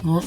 Ouais.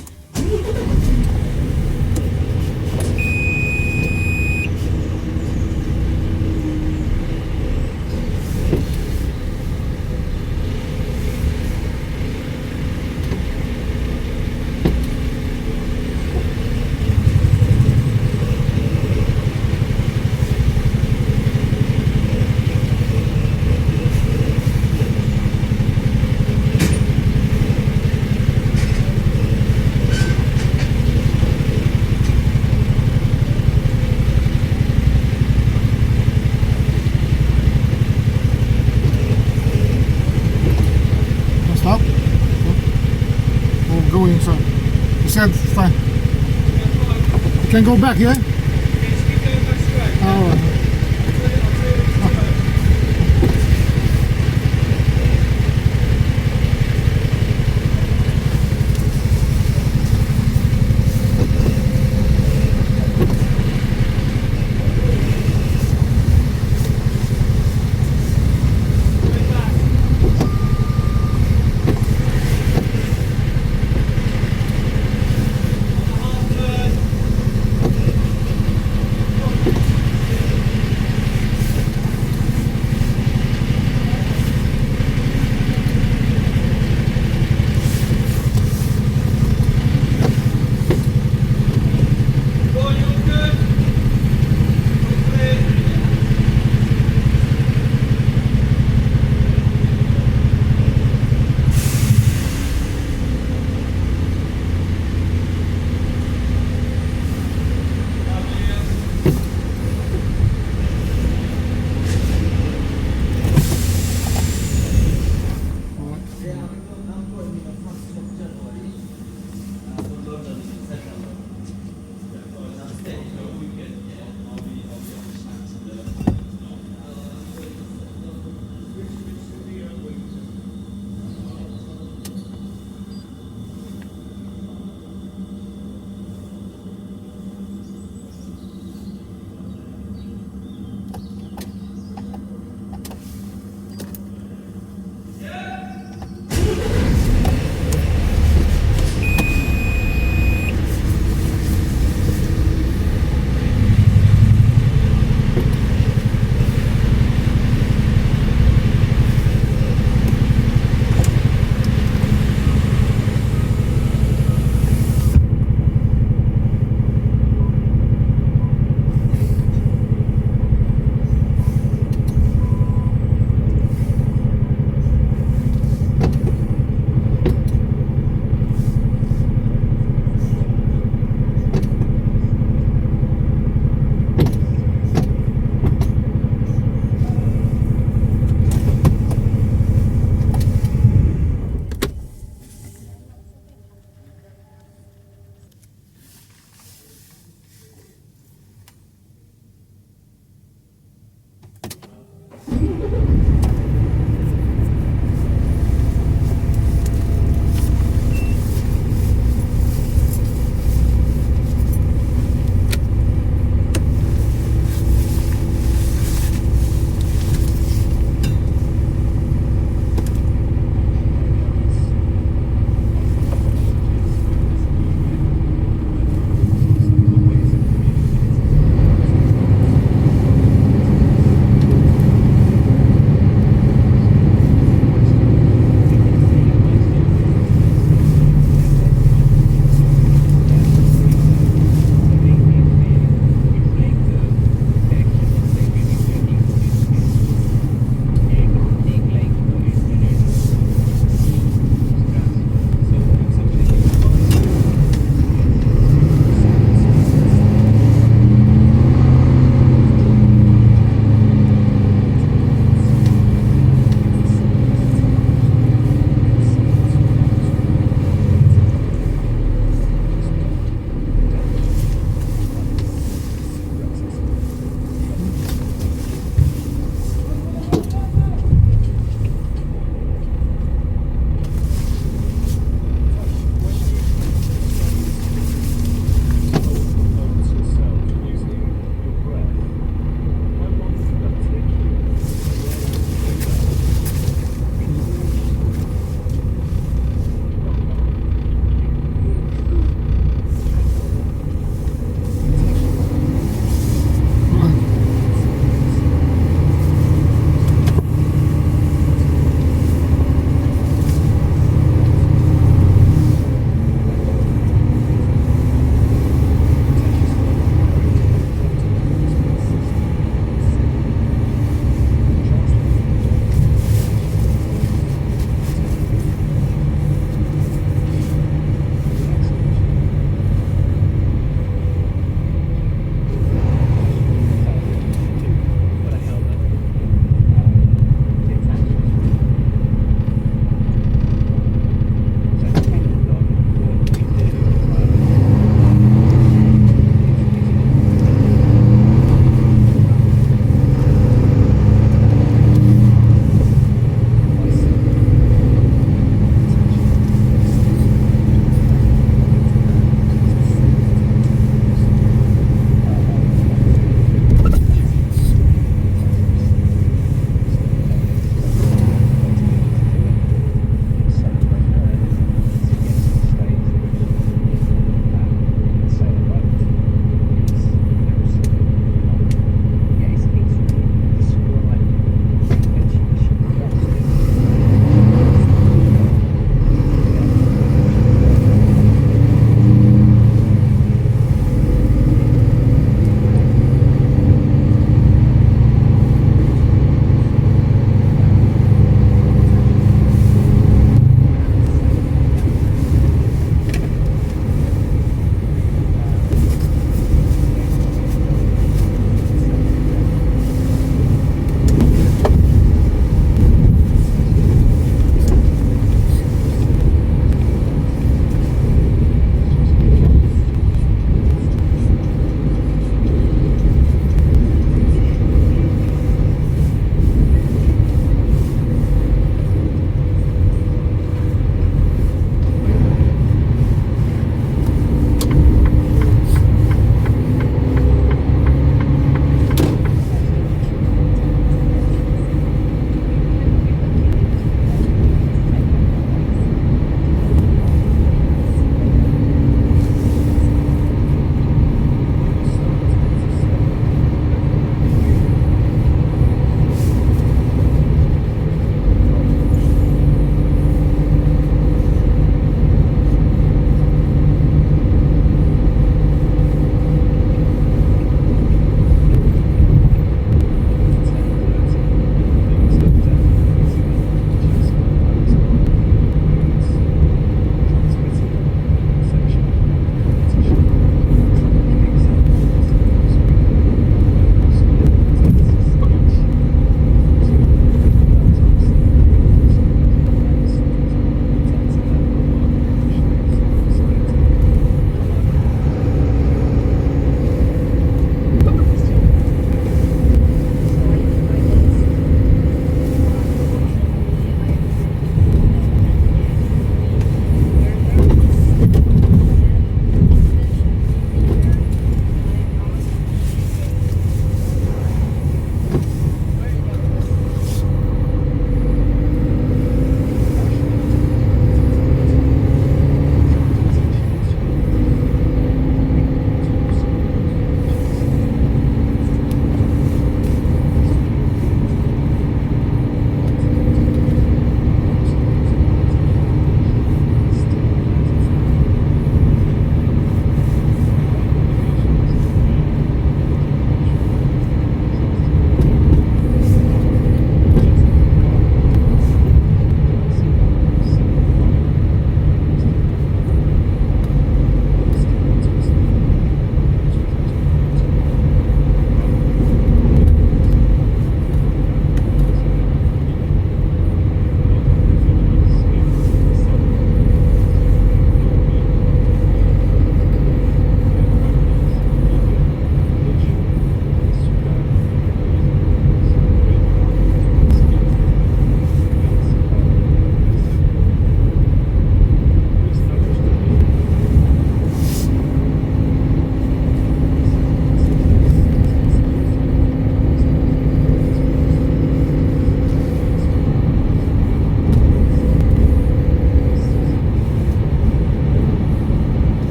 Stop. We'll go inside. He said fine. You can go back, yeah? Oh.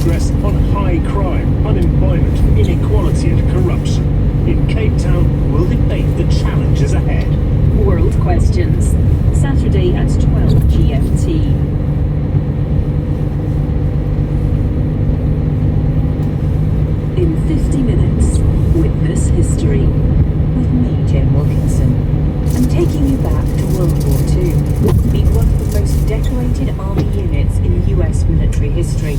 progress on high crime, unemployment, inequality and corruption. In Cape Town, we'll debate the challenges ahead. World Questions, Saturday at 12 GMT. In 50 minutes, witness history. With me, Jane Wilkinson. I'm taking you back to World War II. Meet one of the most decorated army units in US military history,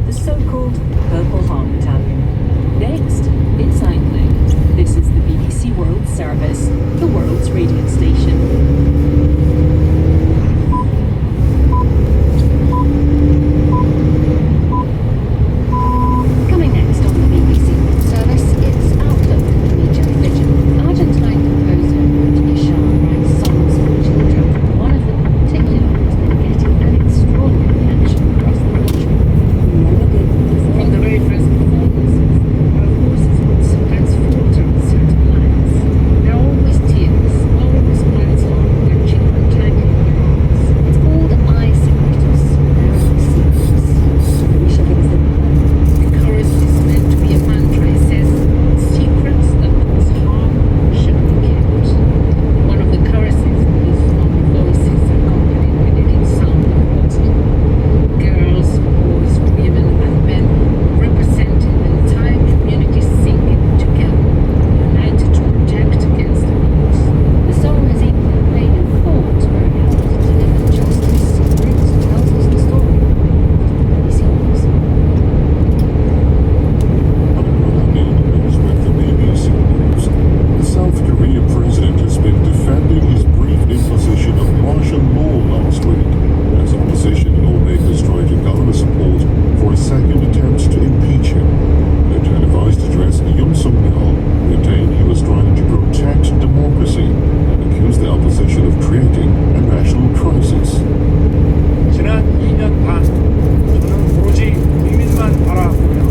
the so-called Purple Heart Battalion. Next, it's cycling. This is the BBC World Service, the world's radio station. Coming next on the BBC World Service, it's Outlook with me, Joe Fidgen. Argentine composer Ruth Isham writes songs for children. One of them in particular has been getting an extraordinary reaction across the country. From the very first performances, our voices would sometimes falter with certain lines. There are always tears, always words on their children tangling in their arms. It's called I Secretus. There are secrets. We shall give us the The chorus is meant to be a mantra. It says, secrets that cause harm should be kept. One of the choruses is on the voices accompanied with it in sound of water. Girls, boys, women and men representing the entire community singing together, united to protect against abuse. The song has even been played in court where it helps to deliver justice. Ruth tells us the story. BBC News. With the BBC News, the South Korean president has been defending his brief imposition of martial law last week as opposition lawmakers try to garner support for a second attempt to impeach him. The televised address, Yoon Suk-yeol maintained he was trying to protect democracy and accused the opposition of creating a national crisis. 지난 2년 반 저는 오로지 국민만 바라보며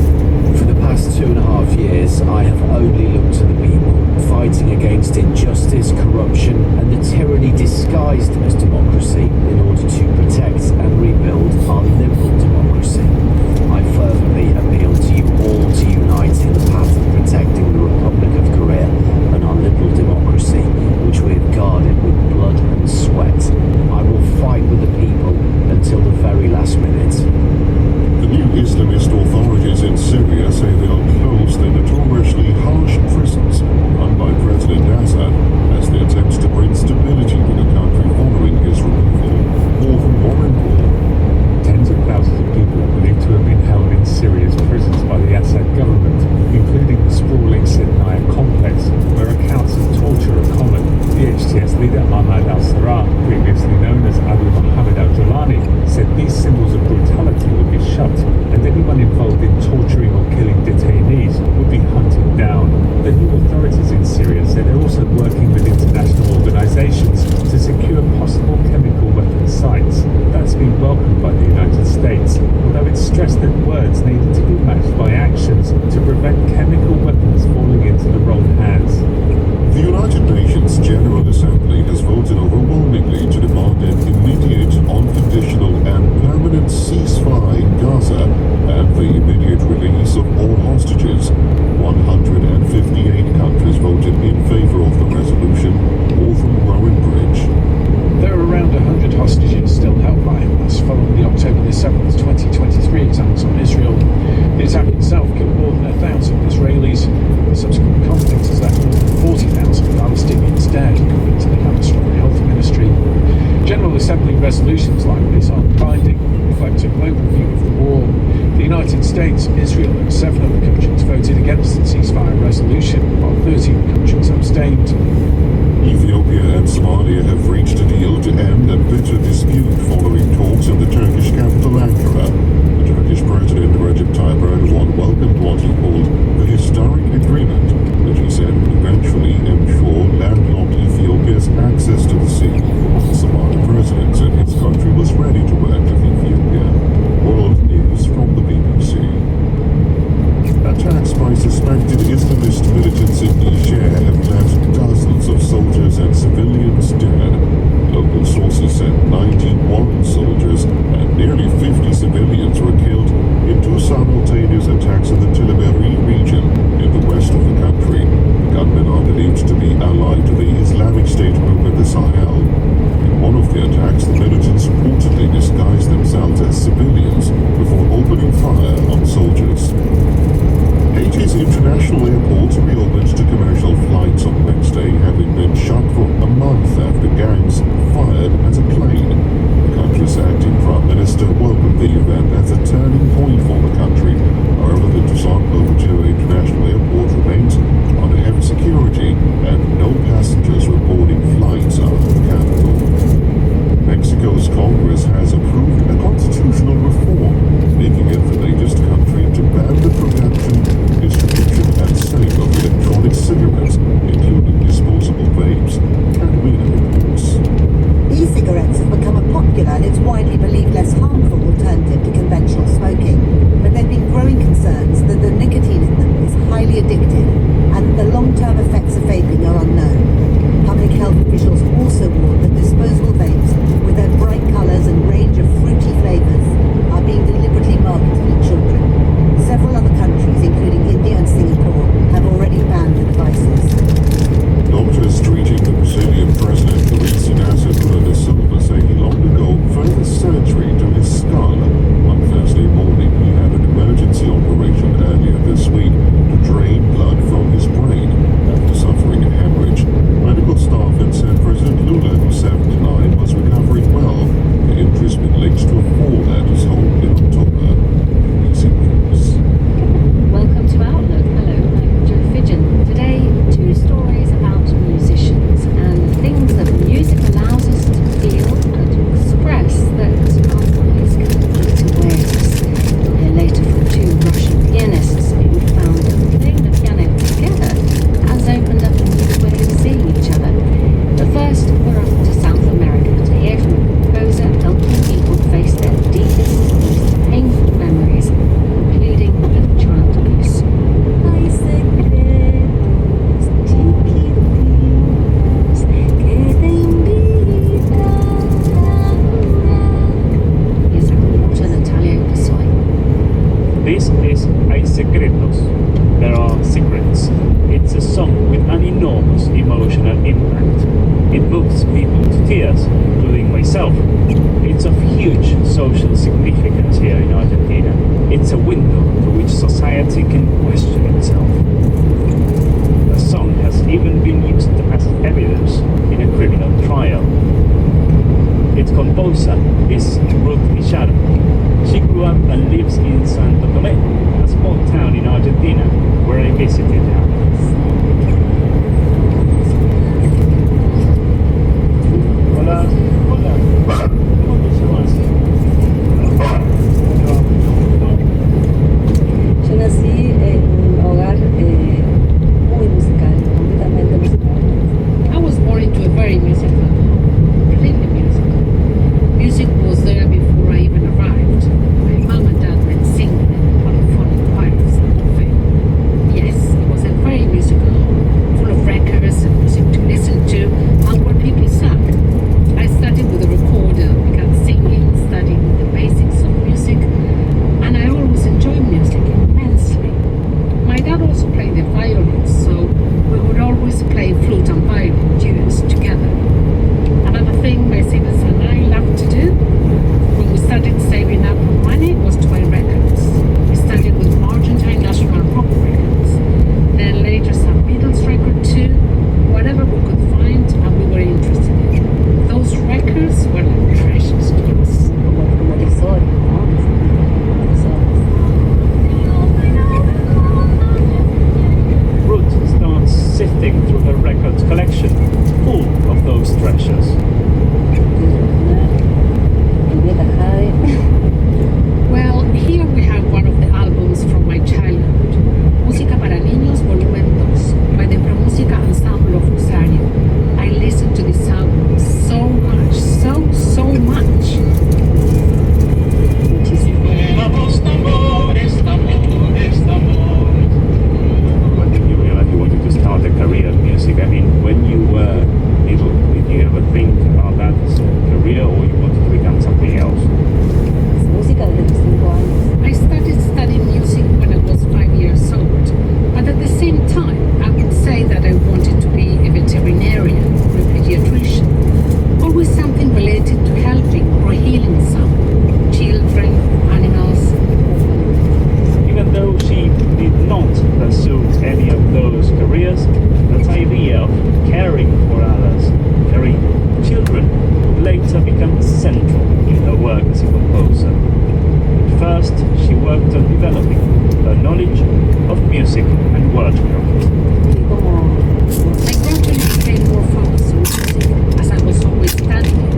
For the past 2.5 years, I have only looked to the people, fighting against injustice, corruption, and the tyranny disguised as democracy in order to protect and rebuild our liberal democracy. I fervently appeal to you all to unite in the path of protecting the Republic of Korea and our liberal democracy, which we have guarded with blood and sweat. I will fight with the people until the very last minute. The new Islamist authorities in Syria say they'll close the notoriously harsh prisons run by President Assad as they attempt to bring stability to the country following his removal. More from Warren Paul. Tens of thousands of people are believed to have been held in Syria's prisons by the Assad government, including the sprawling Sinai complex, where accounts of torture are common. The HTS leader Ahmad al-Sarraj, previously known as Abu Muhammad al-Jolani, said these symbols of brutality would be shut, and anyone involved in torturing or killing detainees would be hunted down. The new authorities in Syria say they're also working with international organizations to secure possible chemical weapon sites. That's been welcomed by the United States, although it's stressed that words needed to be matched by actions to prevent chemical weapons falling into the wrong hands. The United Nations General Assembly has voted overwhelmingly to demand an immediate, unconditional and permanent ceasefire in Gaza and the immediate release of all hostages. 158 countries voted in favor of the resolution, all from Rowan Bridge. there are around 100 hostages still held by Hamas following the October the 7th, 2023 attacks on Israel. The attack itself killed more than 1,000 Israelis. The subsequent conflict has left more than 40,000 Palestinians dead, according to the Hamas Health Ministry. General Assembly resolutions like this aren't binding, but reflect a global view of the war. The United States, Israel and 7 other countries voted against the ceasefire resolution, while 13 countries abstained. Ethiopia and Somalia have reached a deal to end a bitter dispute following talks in the Turkish capital Ankara. The Turkish President Recep Tayyip Erdogan welcomed what he called the historic agreement, which he said would eventually ensure landlocked Ethiopia's access to the sea. The Somali president said his country was ready to work with Ethiopia. World News from the BBC. Attacks by suspected Islamist militants in Niger have left dozens of soldiers and civilians dead. Local sources said 91 soldiers and nearly 50 civilians were killed in two simultaneous attacks in the Tilaberi region in the west of the country. The gunmen are believed to be allied to the Islamic State group in the Sahel. In one of the attacks, the militants reportedly disguised themselves as civilians before opening fire on soldiers. Haiti's international airport reopened to commercial flights on Wednesday, having been shut for a month after gangs fired at a plane. The country's acting prime minister welcomed the event as a turning point for the country. However, the Toussaint Louverture International Airport remains under heavy security and no passengers reporting flights out of the capital. Mexico's Congress has approved a constitutional reform, making it the latest country to ban the production, distribution, and sale of electronic cigarettes, including disposable vapes. Carolina reports. E-cigarettes have become a popular and it's widely believed less harmful alternative to conventional smoking. But there have been growing concerns that the nicotine in them is highly addictive and the long-term effects of vaping are unknown. Public health officials also warn that disposable vapes, with their bright colours and range of fruity flavours, are being deliberately marketed at children. Several other countries, including India and Singapore, have already banned the devices. Doctors treating the Brazilian president Luiz Inácio Lula da Silva say he undergo further surgery to his skull. On Thursday morning, he had an emergency operation earlier this week to drain blood from his brain after suffering a hemorrhage. Medical staff had said President Lula, who's 79, was recovering well. The injury's been linked to a fall at his home in October. BBC News. Welcome to Outlook. Hello, I'm Jo Fidgen. Today, two stories about musicians and the things that music allows us to feel and to express that our eyes can't get away with us. We'll hear later from two Russian pianists who found that playing the piano together has opened up a new way of seeing each other. But first, we're off to South America to hear from a composer helping people face their deepest, most painful memories, including of child abuse. Hay secretos chiquitinos que te invitan a jugar. Here's our reporter Natalia Pasoy. This is Hay Secretos. There are secrets. It's a song with an enormous emotional impact. It moves people to tears, including myself. It's of huge social significance here in Argentina. It's a window through which society can question itself. The song has even been used as evidence in a criminal trial. Its composer is Ruth Guillardo. She grew up and lives in Santo Tomé, a small town in Argentina, where I visited her. Hola, hola. ¿Cómo te llamas? Yo nací en un hogar muy musical, completamente musical. I was born into a very musical home, completely musical. Music was there before I even arrived. My mom and dad went singing in polyphonic choirs. Yes, it was music and wordcraft. I gradually became more focused on music as I was always studying it.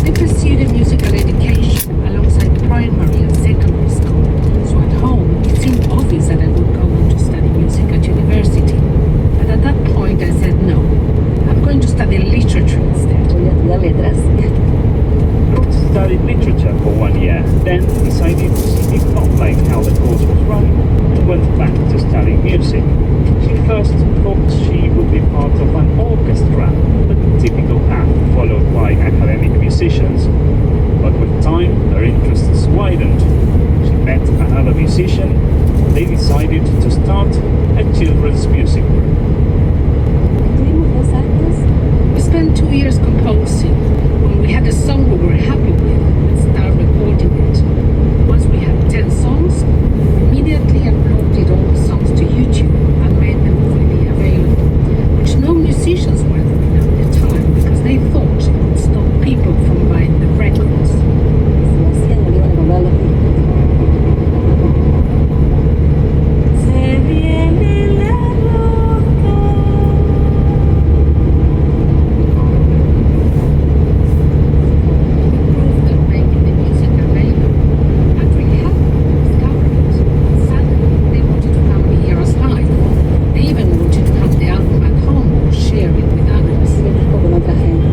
I pursued a musical education alongside primary and secondary school, so at home it seemed obvious that I would go on to study music at university. But at that point I said no, I'm going to study literature instead. Voy a estudiar letras. Ruth studied literature for 1 year, then decided she did not like how the course was run and went back to studying music. She first thought she would be part of an orchestra, the typical path followed by academic musicians. But with time, her interests widened. She met another musician. They decided to start a children's music group. Estuvimos 2 años. We spent 2 years composing. When we had a song we were happy with, we started recording it. Once we had 10 songs, we immediately uploaded all the songs to YouTube and made them freely available, which no musicians were doing at the time because they thought it would stop people from buying the records. Si lo hacían, no le iban a comprar los discos. Se viene la loca. Proved that making the music available actually helped them discover it. Suddenly, they wanted to come and hear us live. They even wanted to have the album at home or share it with others. Y el disco con otra gente.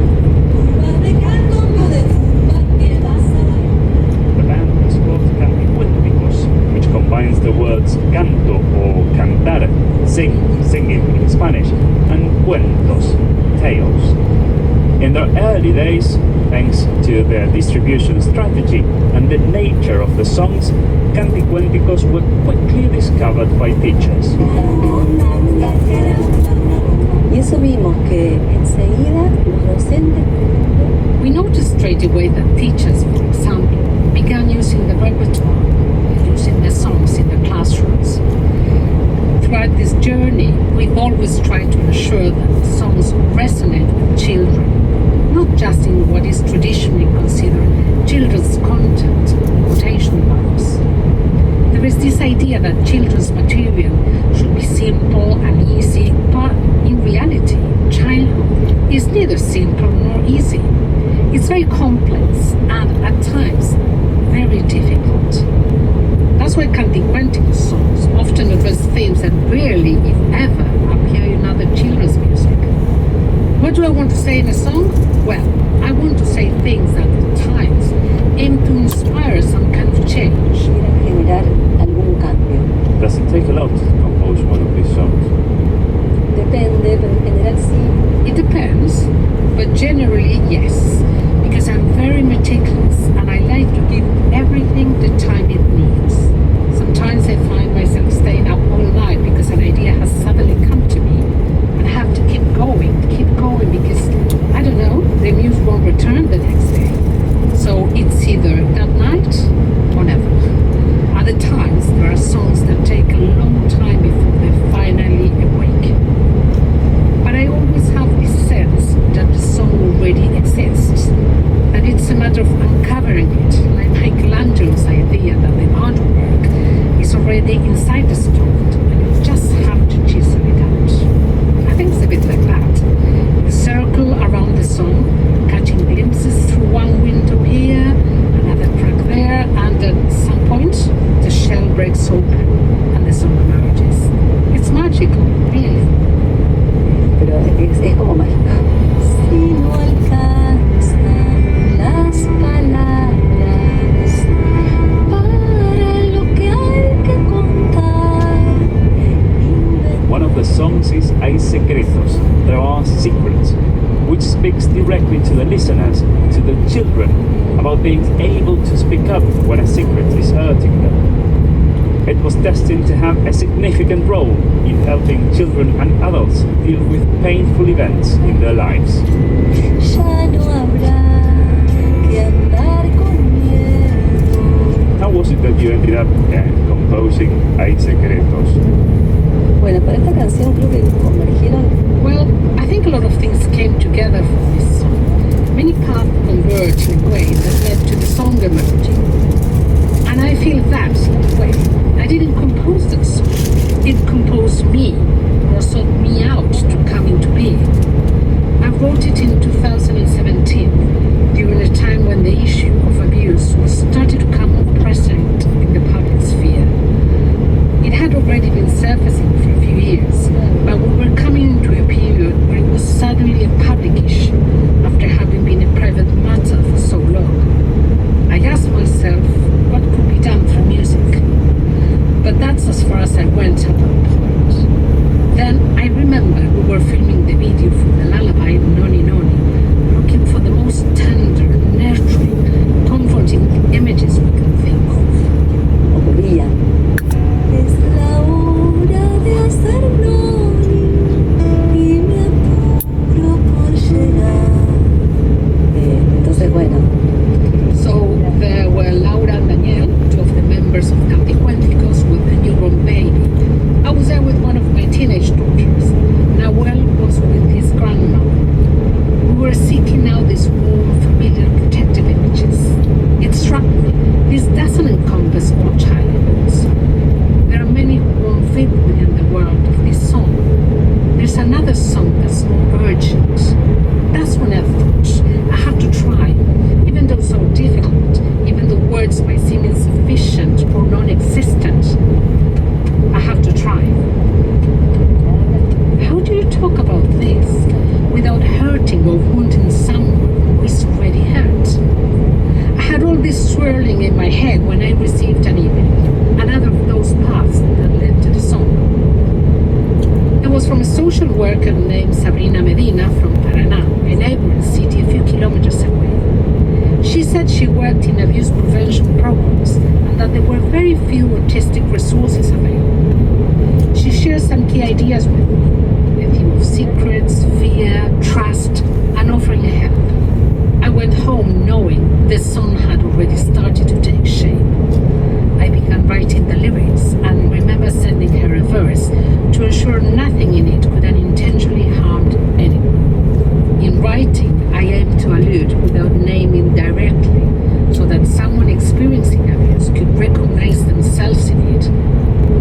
The band was called Canticuénticos, which combines the words canto or cantar, singing in Spanish, and cuentos, tales. In their early days, thanks to their distribution strategy and the nature of the songs, Canticuénticos were quickly discovered by teachers. Y eso vimos que enseguida los docentes We noticed straight away that teachers, for example, began using the repertoire, using the songs in the classrooms. Throughout this journey, we've always tried to ensure that the songs resonate with children, not just in what is traditionally considered children's content, quotation marks. There is this idea that children's material should be simple and easy, but in reality, childhood is neither simple nor easy. It's very complex and at times very difficult. That's why Canticuénticos songs often address themes that rarely, if ever, appear in other children's music. What do I want to say in a song? Well, I want to say things that at times aim to inspire some kind of change. quieren generar algún cambio. Does it take a lot to compose one of these songs? Depende, pero en general sí. It depends, but generally yes, because I'm very meticulous and I like to give everything the time it needs. Sometimes I find myself staying up all night because an idea has suddenly come to me and I have to keep going because, I don't know, the muse won't return the next day. So it's either that night or never. Other times there are songs that take a long time before they finally awake. But I always have this sense that the song already exists, that it's a matter of uncovering it, like Michelangelo's idea that the artwork is already inside the stone and you just have to chisel it out. I think it's a bit like that. The circle around the song, catching glimpses through one window here, another crack there, and at some point the shell breaks open and the song emerges. It's magical, really. Pero es como mágico. Si no alcanzan las palabras para lo que hay que contar. One of the songs is Hay Secretos, there are secrets, which speaks directly to the listeners, to the children, about being able to speak up when a secret is hurting them. It was destined to have a significant role in helping children and adults deal with painful events in their lives. Ya no habrá que andar con miedo. How was it that you ended up composing Hay Secretos? Bueno, para esta canción creo que convergieron. Well, I think a lot of things came together for this song. Many paths converged in a way that led to the song emerging. And I feel that, in a way, I didn't compose that song. It composed wrote it in 2017, during a time when the issue of abuse was starting to come more present in the public sphere. It had already been surfacing for a few years, but we were coming into a period where it was suddenly a public issue after having been a private matter for so long. I asked myself what could be done through music, but that's as far as I went at that point. Then I remember we were filming the video for the lullaby Noni Noni, looking for the most tender, nurturing, comforting images we could think of. Ocurría. Es la hora de hacer noni y me apuro por llegar. Entonces, bueno. So there were Laura and Daniel, two of the members of Canticuénticos with a newborn baby. I was there with one of my teenage daughters. Nahuel was with his grandmother. We were seeking out these warm, familiar, protective images. It struck me, this doesn't encompass all childhoods. There are many who won't fit within the world of this song. There's another song that's more urgent. That's when I thought, I have to try, even though so difficult, even though words might seem insufficient or non-existent. I have to try. How do you talk about this without hurting or wounding someone who is already hurt? I had all this swirling in my head when I received an email, another of those paths that led to the song. It was from a social worker named Sabrina Medina from Paraná, a neighboring city a few kilometers away. She said she worked in abuse prevention programs and that there were very few autistic resources available. She shared some key ideas with me, a theme of secrets, fear, trust, and offering help. I went home knowing the song had already started to take shape. I began writing the lyrics and remember sending her a verse to ensure nothing in it could unintentionally harm anyone. In writing, I aimed to allude without naming directly so that someone experiencing abuse could recognize themselves in it,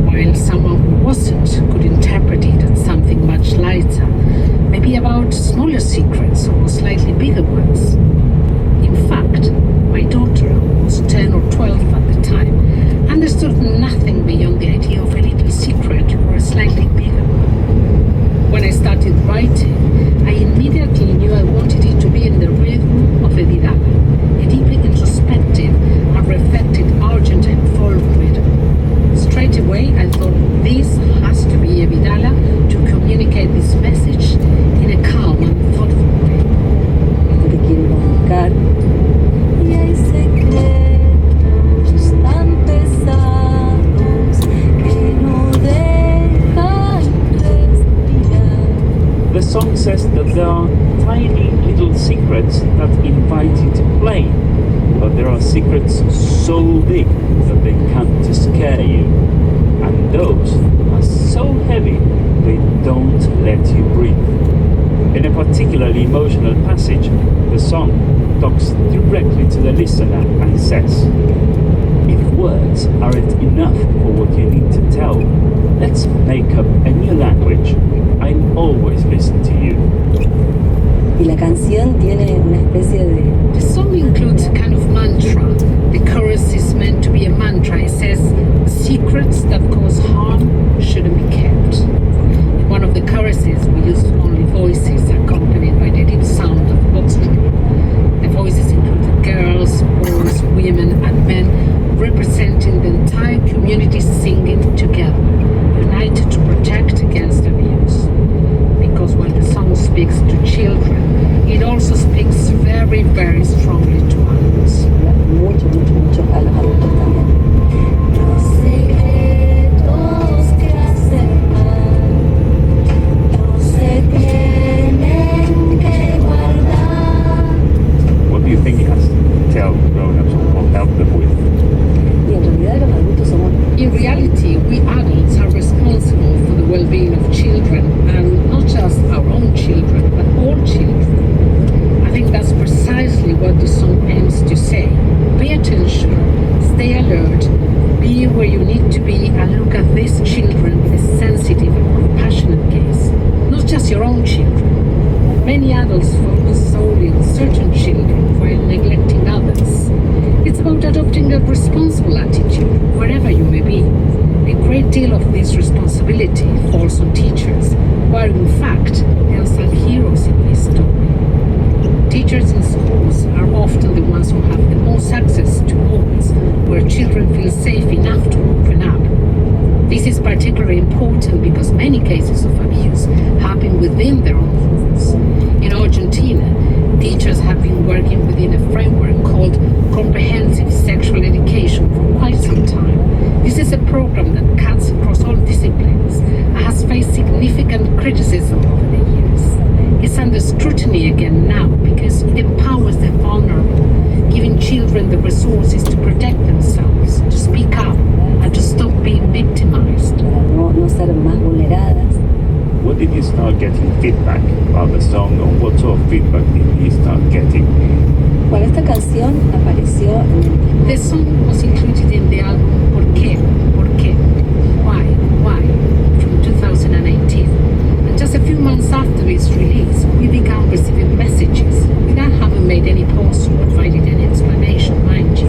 while someone who wasn't could interpret it as something much lighter, maybe about smaller secrets or slightly bigger ones. In fact, my daughter, who was 10 or 12 at the time, understood nothing beyond the idea of a little secret or a slightly bigger one. When I started writing, I immediately knew I wanted it to be in the rhythm of a vidala, a deeply introspective and reflective Argentine folk rhythm. Straight away, I thought this has to be a vidala to communicate this message in a calm and thoughtful way. Esto que quiero comunicar. Y hay secretos tan pesados que no dejan respirar. The song says that there are tiny little secrets that invite you to play, but there are secrets so big that they come to scare you, and those are so heavy they don't let you breathe. In a particularly emotional passage, the song talks directly to the listener and says, "If words aren't enough for what you need to tell, let's make up a new language. I'll always listen to you." Y la canción tiene una especie de The song includes a kind of mantra. The chorus is meant to be a mantra. It says, secrets that cause harm shouldn't be kept. In one of the choruses, we use only voices accompanied by the deep sound of box drum. The voices include girls, boys, women, and men, representing the entire community singing together, united to protect against abuse. Because when the song speaks to children, it also speaks very, very strongly to adults. mucho a los adultos también. Los secretos que hacen mal no se tienen que guardar. What do you think it has to tell grown-ups or help them with? Y en realidad los adultos somos In reality, we adults are responsible for the well-being of children, and not just our own children, but all children. I think that's precisely what the song aims to say. Pay attention, stay alert, be where you need to be, and look at these children with a sensitive and compassionate gaze. Not just your own children. Many adults focus solely on certain children while neglecting others. It's about adopting a responsible attitude wherever you may be. A great deal of this responsibility falls on teachers, who are in fact the unsung heroes in this story. Teachers in schools are often the ones who have the most access to homes where children feel safe enough to open up. This is particularly important because many cases of abuse happen within their own homes. In Argentina, teachers have been working within a framework called Comprehensive Sexual Education for quite some time. This is a program that cuts across all disciplines and has faced significant criticism over the years. It's under scrutiny again now because it empowers the vulnerable, giving children the resources to protect themselves, to speak up, and to stop being victimized. No ser más vulneradas. When did you start getting feedback about the song, or what sort of feedback did you start getting? Bueno, esta canción apareció en el The song was included in the album ¿Por qué? ¿Por qué? Why? From 2018. And just a few months after its release, we began receiving messages without having made any posts or provided any explanation, mind you,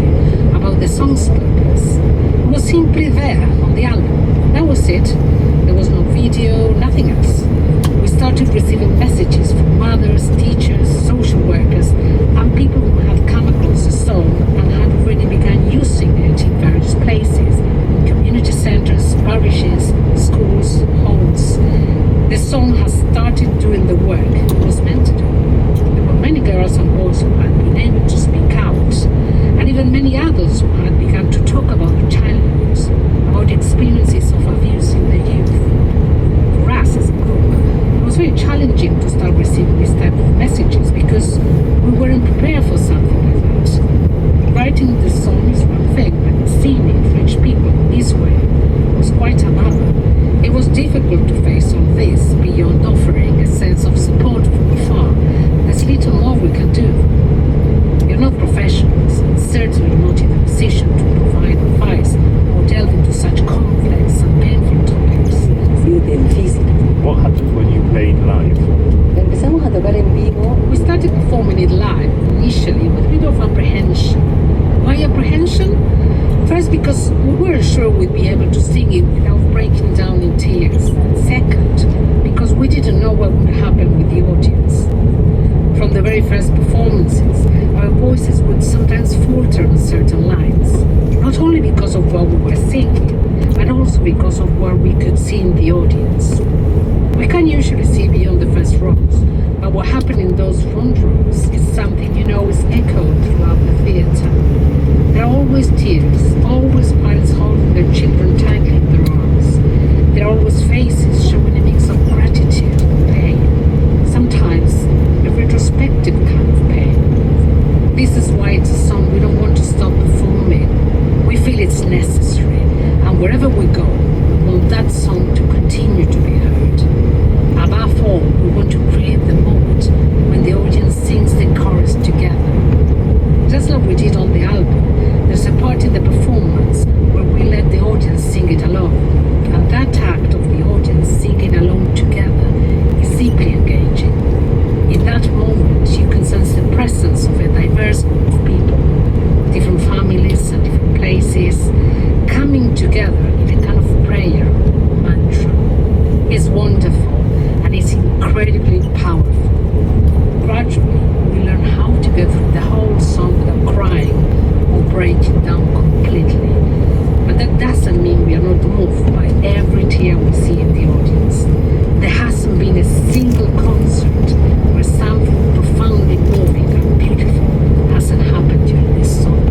about the song's purpose. It was simply there on the album. That was it. There was no video, nothing else. We started receiving messages from mothers, teachers, social workers, and people who had come across the song and had already begun using it in various places, in community centers, parishes, schools, homes. The song has started doing the work it was meant to do. There were many girls and boys who had been able to speak out, and even many adults who had begun to talk about their childhoods, about experiences of abuse in their youth. For us as a group, it was very challenging to start receiving this type of messages because we weren't prepared for something like that. Writing the song is one thing, but seeing it reach people this way was quite another. It was difficult to face all this beyond offering a sense of support from afar. There's little more we can do. We're not professionals, and certainly not in a position to provide advice or delve into such complex and painful topics. Sí, difícil. What happened when you played live? Empezamos a tocar en vivo. We started performing it live, initially with a bit of apprehension. Why apprehension? First, because we weren't sure we'd be able to sing it without breaking down in tears. Second, because we didn't know what would happen with the audience. From the very first performances, our voices would sometimes falter on certain lines, not only because of what we were singing, but also because of what we could see in the audience. We can usually see beyond the first rows, but what happened in those front rows is something you know is echoed throughout the theatre. There are always tears, always parents holding their children tightly in their arms. There are always faces showing a mix of gratitude and pain, sometimes a retrospective kind of pain. This is why it's a song we don't want to stop performing. We feel it's necessary, and wherever we go, we want that song to continue to be heard. Above all, we want to create the moment when the audience sings the chorus together. Just like we did on the album, there's a part in the performance where we let the audience sing it along. And that act of the audience singing along together is deeply engaging. In that moment, you can sense the presence of a diverse group of people, different families and different places, coming together in a kind of prayer or mantra. It's wonderful and it's incredibly powerful. Gradually, we learn how to go through the whole song without crying or breaking down completely. But that doesn't mean we are not moved by every tear we see in the audience. There hasn't been a single concert where something profoundly moving and beautiful hasn't happened during this song.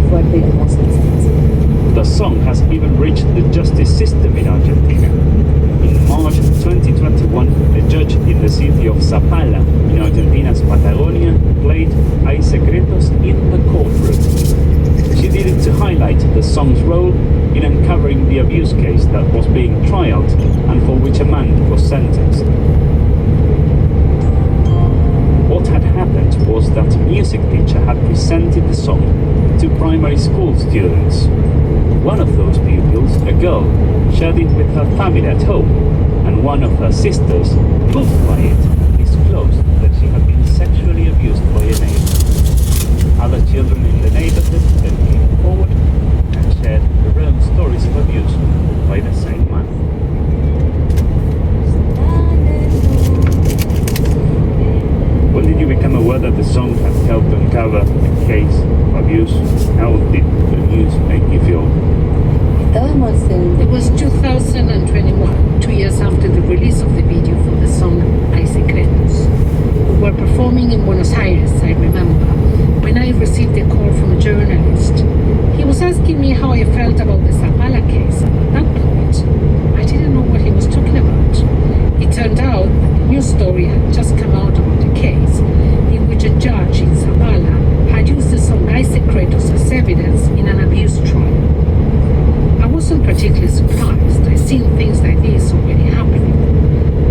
Fuerte y hermosa esa canción. The song has even reached the justice system in Argentina. In March 2021, a judge in the city of Zapala, in Argentina's Patagonia, played Hay Secretos in the courtroom. She did it to highlight the song's role in uncovering the abuse case that was being trialed and for which a man was sentenced. What had happened was that a music teacher had presented the song to primary school students. One of those pupils, a girl, shared it with her family at home, and one of her sisters, moved by it, disclosed that she neighborhood that came forward and shared their own stories of abuse by the same man. When did you become aware that the song had helped uncover a case of abuse? How did the news make you feel? It was 2021, 2 years after the release of the video for the song Hay Secretos. We were performing in Buenos Aires, I remember, when I received a call from a journalist. He was asking me how I felt about the Zabala case. At that point, I didn't know what he was talking about. It turned out that a new story had just come out about a case in which a judge in Zabala had used the song Hay Secretos as evidence in an abuse trial. I wasn't particularly surprised. I'd seen things like this already happening.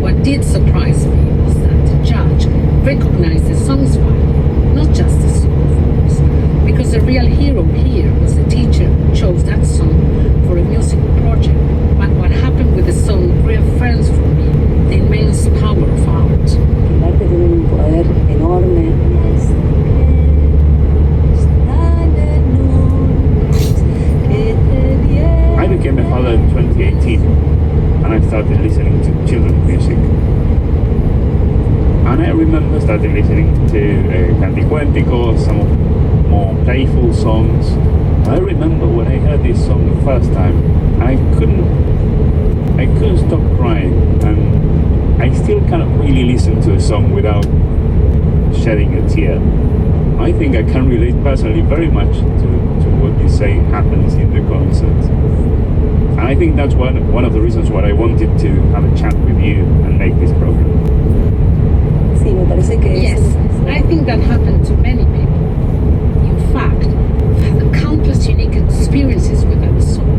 What did surprise me was that the judge recognized the song's value, not just the song, of course, because the real hero here was the teacher who chose that song for a musical project. But what happened with the song reaffirms for me the immense power of art. El arte tiene un poder enorme. I became a father in 2018 and I started listening to children's music. And I remember starting listening to Canticuéntico, some of more playful songs. I remember when I heard this song the first time, I couldn't stop crying, and I still cannot really listen to a song without shedding a tear. I think I can relate personally very much to what you say happens in the concert. And I think that's one of the reasons why I wanted to have a chat with you and make this program. Sí, me parece que Yes, I think that happened to many people. In fact, I've had countless unique experiences with that song.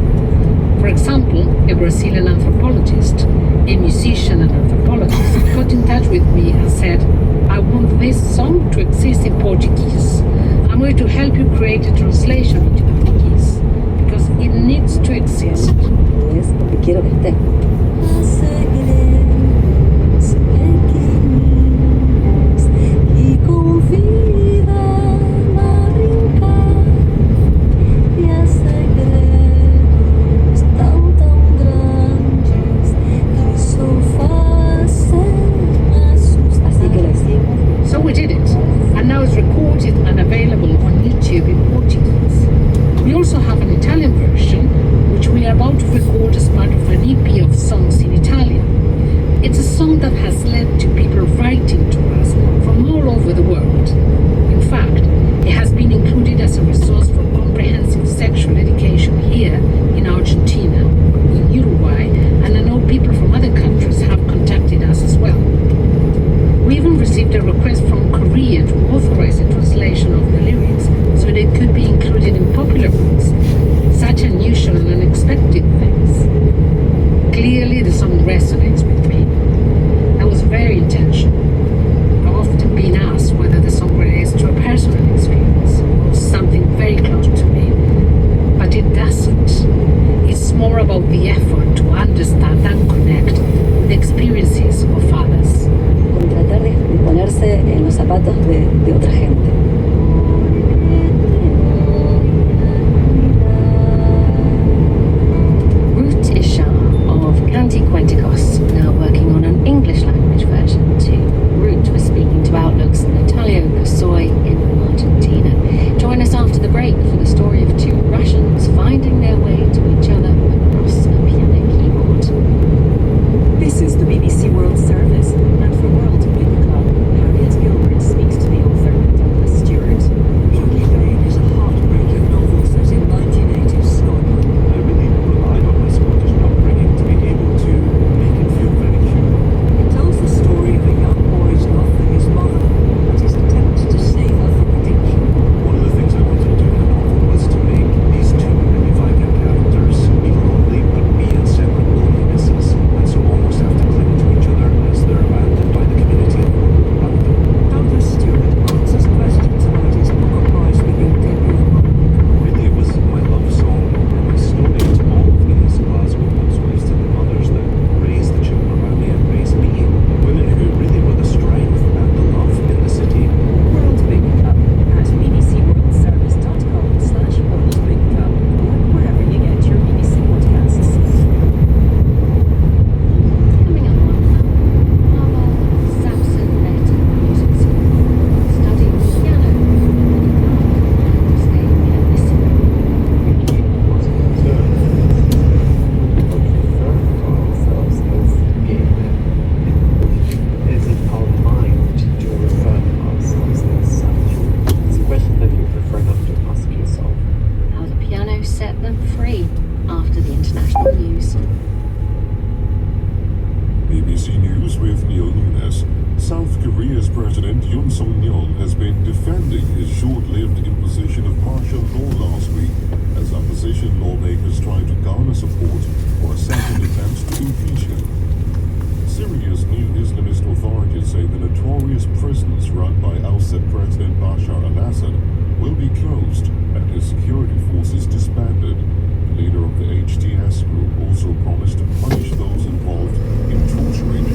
For example, a Brazilian anthropologist, a musician and anthropologist, got in touch with me and said, I want this song to exist in Portuguese. I'm going to help you create a translation into Portuguese because it needs to exist. es porque quiero que esté. Así que lo hicimos. So we did it, and now it's recorded and available on YouTube in Portuguese. We also have an Italian version, which we are about to record as part of an EP of songs in Italian. It's a song that has led to people writing to us from all over the world. In fact, it has been included as a resource for comprehensive sexual education here in Argentina, in Uruguay, and I know people from other countries have contacted us as well. We even received a request from Korea to authorize the translation of the lyrics so they could be included in popular books. Such unusual and unexpected things. Clearly the song resonates with me. That was very intentional. I've often been asked whether the song relates to a personal experience or something very close to me, but it doesn't. international news. BBC News with Neil Nunes. South Korea's President Yoon Suk-yeol has been defending his short-lived imposition of martial law last week as opposition lawmakers tried to garner support for a second attempt to impeach him. Syria's new Islamist authorities say the notorious prisons run by ousted President Bashar al-Assad will be closed and his security forces disbanded. The leader of the HTS group also promised to punish those involved in torturing